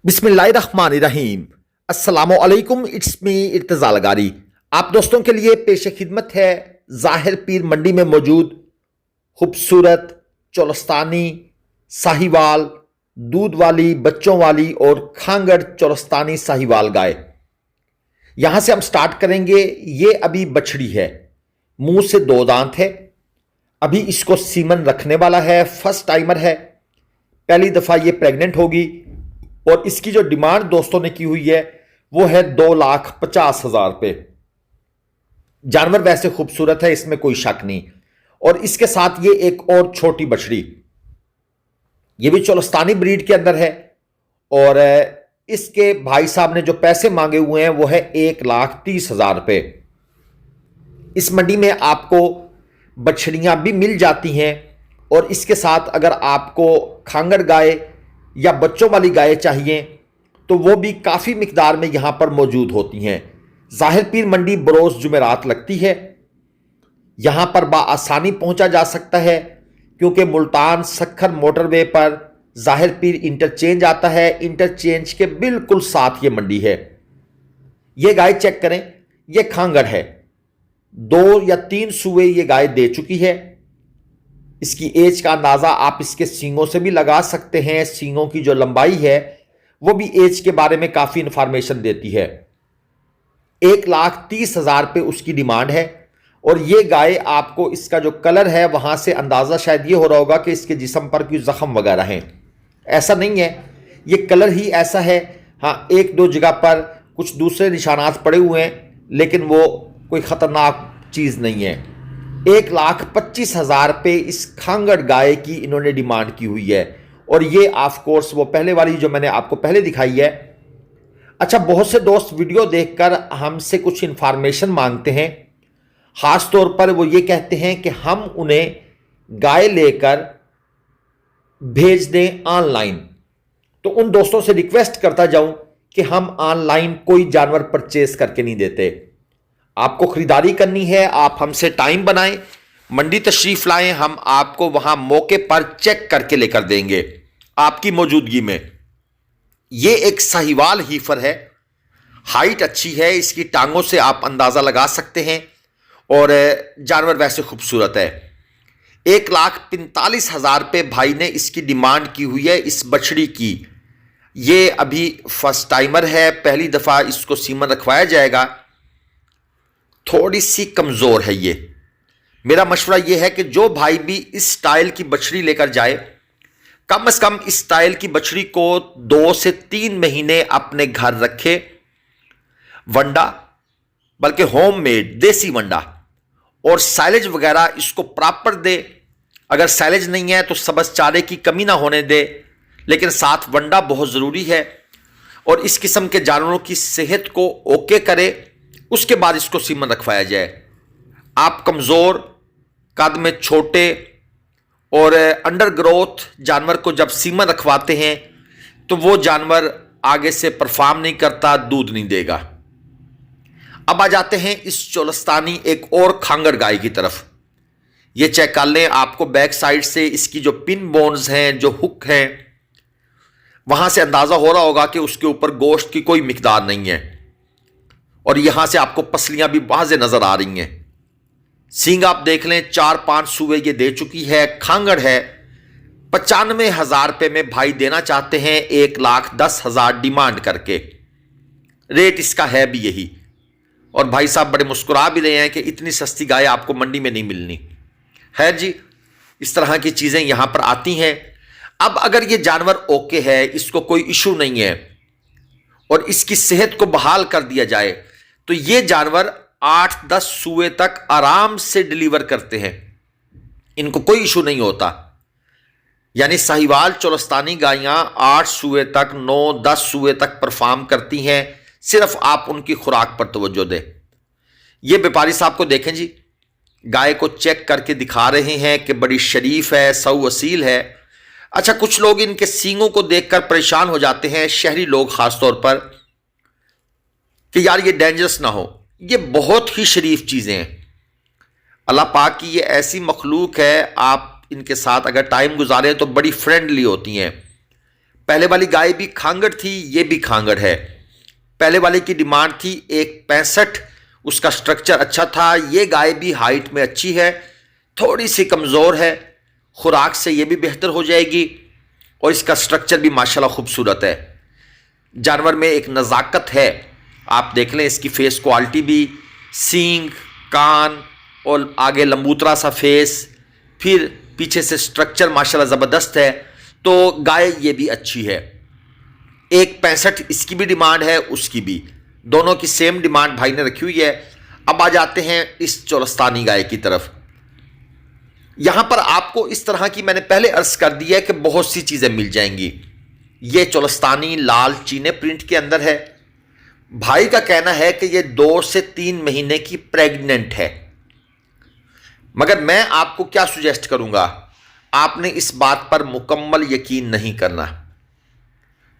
बिस्मिल्लाहिर्रहमानिर्रहीम। अस्सलामुअलैकुम। It's me Irtaza Lagari. आप दोस्तों के लिए पेश खिदमत है ज़ाहिर पीर मंडी में मौजूद खूबसूरत चोलस्तानी, साहिवाल, दूध वाली, बच्चों वाली और खांगड़ चोलस्तानी साहिवाल गाय। यहां से हम स्टार्ट करेंगे। ये अभी बछड़ी है, मुंह से दो दांत है, अभी इसको सीमन रखने वाला है, फर्स्ट टाइमर है, पहली दफा ये प्रेग्नेंट होगी। और इसकी जो डिमांड दोस्तों ने की हुई है वो है 2,50,000 रुपये। जानवर वैसे खूबसूरत है, इसमें कोई शक नहीं। और इसके साथ ये एक और छोटी बछड़ी, ये भी चोलस्तानी ब्रीड के अंदर है। और इसके भाई साहब ने जो पैसे मांगे हुए हैं वो है 1,30,000 रुपये। इस मंडी में आपको बछड़ियां भी मिल जाती हैं और इसके साथ अगर आपको खांगड़ गाय या बच्चों वाली गायें चाहिए तो वो भी काफ़ी मिकदार में यहां पर मौजूद होती हैं। ज़ाहिर पीर मंडी बरोज़ जुमेरात लगती है। यहां पर आसानी पहुंचा जा सकता है क्योंकि मुल्तान सखर मोटरवे पर ज़ाहिर पीर इंटरचेंज आता है। इंटरचेंज के बिल्कुल साथ ये मंडी है। ये गाय चेक करें, ये खांगड़ है, 2 या 3 सूए ये गाय दे चुकी है। इसकी एज का अंदाजा आप इसके सींगों से भी लगा सकते हैं। सींगों की जो लंबाई है वो भी एज के बारे में काफी इंफॉर्मेशन देती है। 1,30,000 रुपये उसकी डिमांड है। और ये गाय आपको इसका जो कलर है वहां से अंदाजा शायद ये हो रहा होगा कि इसके जिस्म पर कोई जख्म वगैरह हैं। ऐसा नहीं है, ये कलर ही ऐसा है। हाँ, 1-2 जगह पर कुछ दूसरे निशानात पड़े हुए हैं लेकिन वो कोई खतरनाक चीज नहीं है। 1,25,000 रुपये इस खांगड़ गाय की इन्होंने डिमांड की हुई है। और ये ऑफ कोर्स वो पहले वाली जो मैंने आपको पहले दिखाई है। अच्छा, बहुत से दोस्त वीडियो देखकर हमसे कुछ इंफॉर्मेशन मांगते हैं। खास तौर पर वो ये कहते हैं कि हम उन्हें गाय लेकर भेज दें ऑनलाइन। तो उन दोस्तों से रिक्वेस्ट करता जाऊं कि हम ऑनलाइन कोई जानवर परचेज करके नहीं देते। आपको खरीदारी करनी है, आप हमसे टाइम बनाएं, मंडी तशरीफ लाएं, हम आपको वहां मौके पर चेक करके लेकर देंगे आपकी मौजूदगी में। यह एक साहिवाल हीफर है, हाइट अच्छी है, इसकी टांगों से आप अंदाजा लगा सकते हैं। और जानवर वैसे खूबसूरत है। 1,45,000 रुपये भाई ने इसकी डिमांड की हुई है इस बछड़ी की। ये अभी फर्स्ट टाइमर है, पहली दफा इसको सीमन रखवाया जाएगा। थोड़ी सी कमजोर है ये। मेरा मशवरा यह है कि जो भाई भी इस स्टाइल की बछड़ी लेकर जाए, कम से कम इस स्टाइल की बछड़ी को 2 से 3 महीने अपने घर रखे। वंडा, बल्कि होममेड देसी वंडा, और साइलेज वगैरह इसको प्रॉपर दे। अगर साइलेज नहीं है तो सबज चारे की कमी ना होने दे, लेकिन साथ वंडा बहुत ज़रूरी है। और इस किस्म के जानवरों की सेहत को ओके करे, उसके बाद इसको सीमन रखवाया जाए। आप कमज़ोर, कद में छोटे और अंडर ग्रोथ जानवर को जब सीमन रखवाते हैं तो वो जानवर आगे से परफॉर्म नहीं करता, दूध नहीं देगा। अब आ जाते हैं इस चोलस्तानी एक और खांगड़ गाय की तरफ। ये चेक कर लें, आपको बैक साइड से इसकी जो पिन बोन्स हैं, जो हुक हैं, वहां से अंदाजा हो रहा होगा कि उसके ऊपर गोश्त की कोई मिकदार नहीं है। और यहां से आपको पसलियां भी वाज़े नजर आ रही हैं। सींग आप देख लें, 4-5 सूए ये दे चुकी है, खांगड़ है। 95,000 रुपये में भाई देना चाहते हैं, 1,10,000 डिमांड करके। रेट इसका है भी यही। और भाई साहब बड़े मुस्कुरा भी रहे हैं कि इतनी सस्ती गाय आपको मंडी में नहीं मिलनी है जी। इस तरह की चीजें यहां पर आती हैं। अब अगर ये जानवर ओके है, इसको कोई इशू नहीं है और इसकी सेहत को बहाल कर दिया जाए तो ये जानवर 8-10 सूए तक आराम से डिलीवर करते हैं, इनको कोई इशू नहीं होता। यानी साहिवाल चोलस्तानी गायें 8 सूए तक, 9-10 सूए तक परफॉर्म करती हैं। सिर्फ आप उनकी खुराक पर तवज्जो दें। ये व्यापारी साहब को देखें जी, गाय को चेक करके दिखा रहे हैं कि बड़ी शरीफ है, सऊ असील है। अच्छा, कुछ लोग इनके सींगों को देखकर परेशान हो जाते हैं, शहरी लोग खासतौर पर, कि यार ये डेंजरस ना हो। ये बहुत ही शरीफ चीज़ें हैं। अल्लाह पाक की ये ऐसी मखलूक है, आप इनके साथ अगर टाइम गुजारें तो बड़ी फ्रेंडली होती हैं। पहले वाली गाय भी खांगड़ थी, ये भी खांगड़ है। पहले वाले की डिमांड थी 1.65, उसका स्ट्रक्चर अच्छा था। ये गाय भी हाइट में अच्छी है, थोड़ी सी कमज़ोर है, खुराक से ये भी बेहतर हो जाएगी और इसका स्ट्रक्चर भी माशाल्लाह खूबसूरत है। जानवर में एक नज़ाकत है, आप देख लें इसकी फेस क्वालिटी भी, सींग, कान और आगे लंबूतरा सा फेस, फिर पीछे से स्ट्रक्चर माशाल्लाह ज़बरदस्त है। तो गाय ये भी अच्छी है। 1.65 इसकी भी डिमांड है, उसकी भी, दोनों की सेम डिमांड भाई ने रखी हुई है। अब आ जाते हैं इस चोलस्तानी गाय की तरफ। यहां पर आपको इस तरह की मैंने पहले अर्ज कर दिया है कि बहुत सी चीजें मिल जाएंगी। ये चोलस्तानी लाल चीने प्रिंट के अंदर है। भाई का कहना है कि ये 2 से 3 महीने की प्रेग्नेंट है, मगर मैं आपको क्या सुजेस्ट करूंगा, आपने इस बात पर मुकम्मल यकीन नहीं करना।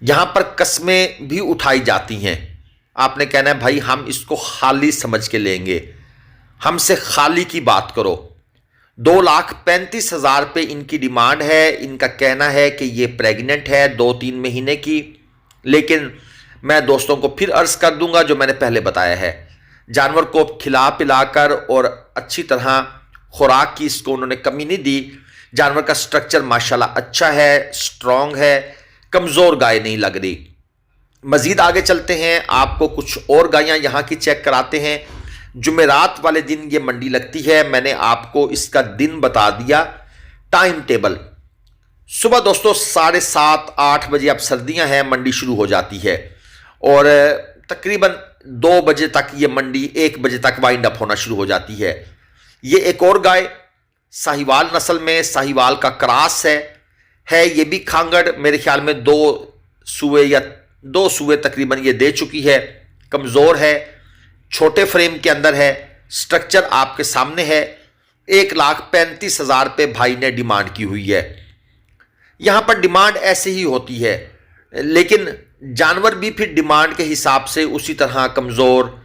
यहां पर कस्में भी उठाई जाती हैं। आपने कहना है भाई हम इसको खाली समझ के लेंगे, हमसे खाली की बात करो। 2,35,000 रुपये इनकी डिमांड है। इनका कहना है कि ये प्रेग्नेंट है 2-3 महीने की, लेकिन मैं दोस्तों को फिर अर्ज कर दूंगा जो मैंने पहले बताया है, जानवर को खिला पिलाकर और अच्छी तरह खुराक की इसको उन्होंने कमी नहीं दी। जानवर का स्ट्रक्चर माशाल्लाह अच्छा है, स्ट्रांग है, कमज़ोर गाय नहीं लग रही। मज़ीद आगे चलते हैं, आपको कुछ और गायें यहाँ की चेक कराते हैं। जुमेरात वाले दिन ये मंडी लगती है, मैंने आपको इसका दिन बता दिया। टाइम टेबल सुबह दोस्तों 7:30-8 बजे, अब सर्दियां हैं, मंडी शुरू हो जाती है और तकरीबन 2 बजे तक ये मंडी 1 बजे तक वाइंड अप होना शुरू हो जाती है। ये एक और गाय साहिवाल नस्ल में, साहिवाल का क्रॉस है ये भी खांगड़, मेरे ख्याल में 2 सूए तकरीबन ये दे चुकी है। कमज़ोर है, छोटे फ्रेम के अंदर है, स्ट्रक्चर आपके सामने है। 1,35,000 रुपये भाई ने डिमांड की हुई है। यहां पर डिमांड ऐसे ही होती है, लेकिन जानवर भी फिर डिमांड के हिसाब से उसी तरह कमज़ोर,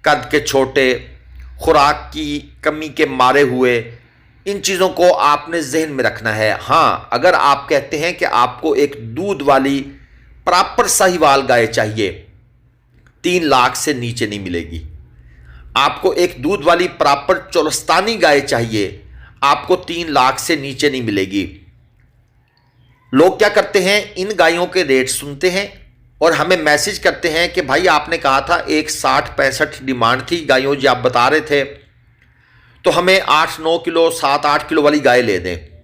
कद के छोटे, खुराक की कमी के मारे हुए, इन चीज़ों को आपने जहन में रखना है। हाँ, अगर आप कहते हैं कि आपको एक दूध वाली प्रॉपर साहिवाल गाय चाहिए, 3 लाख से नीचे नहीं मिलेगी। आपको एक दूध वाली प्रॉपर चोलस्तानी गाय चाहिए, आपको 3 लाख से नीचे नहीं मिलेगी। लोग क्या करते हैं, इन गायों के रेट सुनते हैं और हमें मैसेज करते हैं कि भाई आपने कहा था 1,60-65 डिमांड थी गायों जी, आप बता रहे थे, तो हमें 8-9 किलो 7-8 किलो वाली गाय ले दें।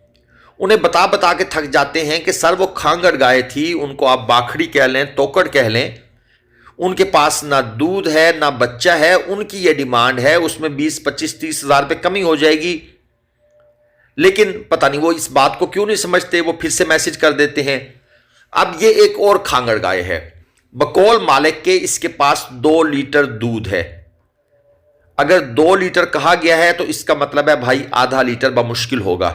उन्हें बता बता के थक जाते हैं कि सर वो खांगड़ गाय थी, उनको आप बाखड़ी कह लें, तोकड़ कह लें, उनके पास ना दूध है ना बच्चा है, उनकी ये डिमांड है, उसमें 20-25-30 हज़ार रुपये कमी हो जाएगी। लेकिन पता नहीं वो इस बात को क्यों नहीं समझते, वो फिर से मैसेज कर देते हैं। अब ये एक और खांगड़ गाय है, बकौल मालिक के इसके पास 2 लीटर दूध है। अगर 2 लीटर कहा गया है तो इसका मतलब है भाई आधा लीटर बमुश्किल होगा।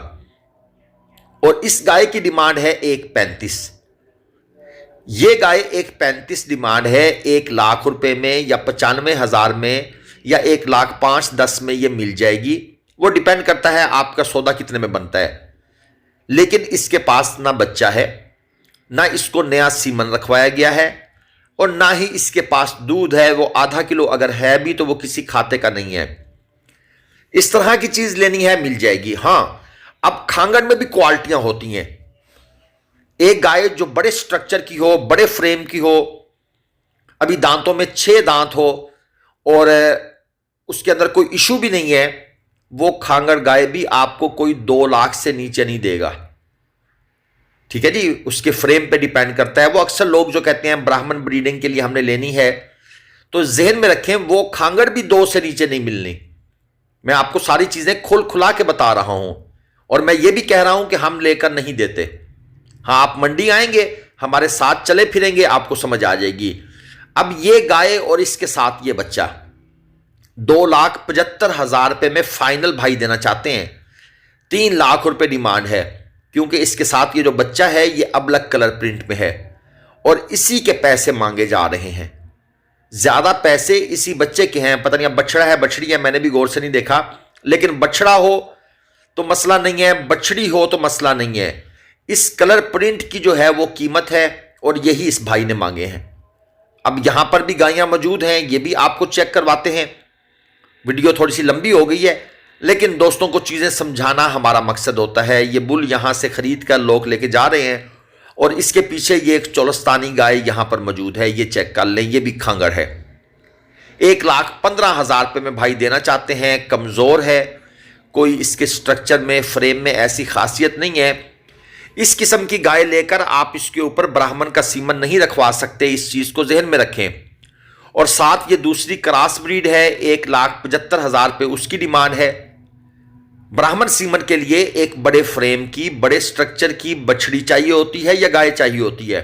और इस गाय की डिमांड है 1.35। ये गाय 1.35 डिमांड है। 1 लाख रुपए में या 95,000 में या 1,05,10 में ये मिल जाएगी। वो डिपेंड करता है आपका सौदा कितने में बनता है। लेकिन इसके पास ना बच्चा है, ना इसको नया सीमन रखवाया गया है और ना ही इसके पास दूध है। वो आधा किलो अगर है भी तो वो किसी खाते का नहीं है। इस तरह की चीज लेनी है, मिल जाएगी। हाँ, अब खांगड़ में भी क्वालिटियां होती हैं। एक गाय जो बड़े स्ट्रक्चर की हो, बड़े फ्रेम की हो, अभी दांतों में 6 दांत हो और उसके अंदर कोई इशू भी नहीं है, वो खांगड़ गाय भी आपको कोई 2 लाख से नीचे नहीं देगा। ठीक है जी, उसके फ्रेम पे डिपेंड करता है। वो अक्सर लोग जो कहते हैं ब्राह्मण ब्रीडिंग के लिए हमने लेनी है, तो जहन में रखें वो खांगड़ भी 2 से नीचे नहीं मिलनी। मैं आपको सारी चीजें खोल खुला के बता रहा हूं और मैं ये भी कह रहा हूं कि हम लेकर नहीं देते। हाँ, आप मंडी आएंगे, हमारे साथ चले फिरेंगे, आपको समझ आ जाएगी। अब ये गाय और इसके साथ ये बच्चा 2,75,000 रुपये में फाइनल भाई देना चाहते हैं। 3 लाख रुपए डिमांड है, क्योंकि इसके साथ ये जो बच्चा है ये अबलक कलर प्रिंट में है और इसी के पैसे मांगे जा रहे हैं। ज्यादा पैसे इसी बच्चे के हैं। पता नहीं अब बछड़ा है बछड़ी है, मैंने भी गौर से नहीं देखा, लेकिन बछड़ा हो तो मसला नहीं है, बछड़ी हो तो मसला नहीं है। इस कलर प्रिंट की जो है वो कीमत है और यही इस भाई ने मांगे हैं। अब यहां पर भी गायें मौजूद हैं, ये भी आपको चेक करवाते हैं। वीडियो थोड़ी सी लंबी हो गई है, लेकिन दोस्तों को चीजें समझाना हमारा मकसद होता है। ये बुल यहां से खरीद कर लोग लेके जा रहे हैं और इसके पीछे ये एक चोलस्तानी गाय यहां पर मौजूद है, ये चेक कर लें, ये भी खंगड़ है। 1,15,000 रुपये में भाई देना चाहते हैं। कमजोर है, कोई इसके स्ट्रक्चर में फ्रेम में ऐसी खासियत नहीं है। इस किस्म की गाय लेकर आप इसके ऊपर ब्राह्मण का सीमन नहीं रखवा सकते, इस चीज को जहन में रखें। और साथ ये दूसरी क्रॉस ब्रीड है, 1,75,000 रुपये उसकी डिमांड है। ब्राह्मण सीमन के लिए एक बड़े फ्रेम की, बड़े स्ट्रक्चर की बछड़ी चाहिए होती है या गाय चाहिए होती है।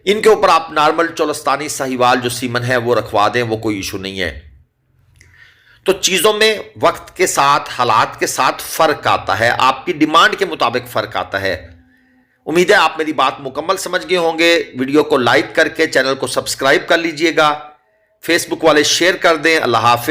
इनके ऊपर आप नॉर्मल चोलस्तानी साहिवाल जो सीमन है वो रखवा दें, वो कोई इशू नहीं है। तो चीजों में वक्त के साथ, हालात के साथ फर्क आता है, आपकी डिमांड के मुताबिक फर्क आता है। उम्मीद है आप मेरी बात मुकम्मल समझ गए होंगे। वीडियो को लाइक करके चैनल को सब्सक्राइब कर लीजिएगा, फेसबुक वाले शेयर कर दें। अल्लाह हाफिज।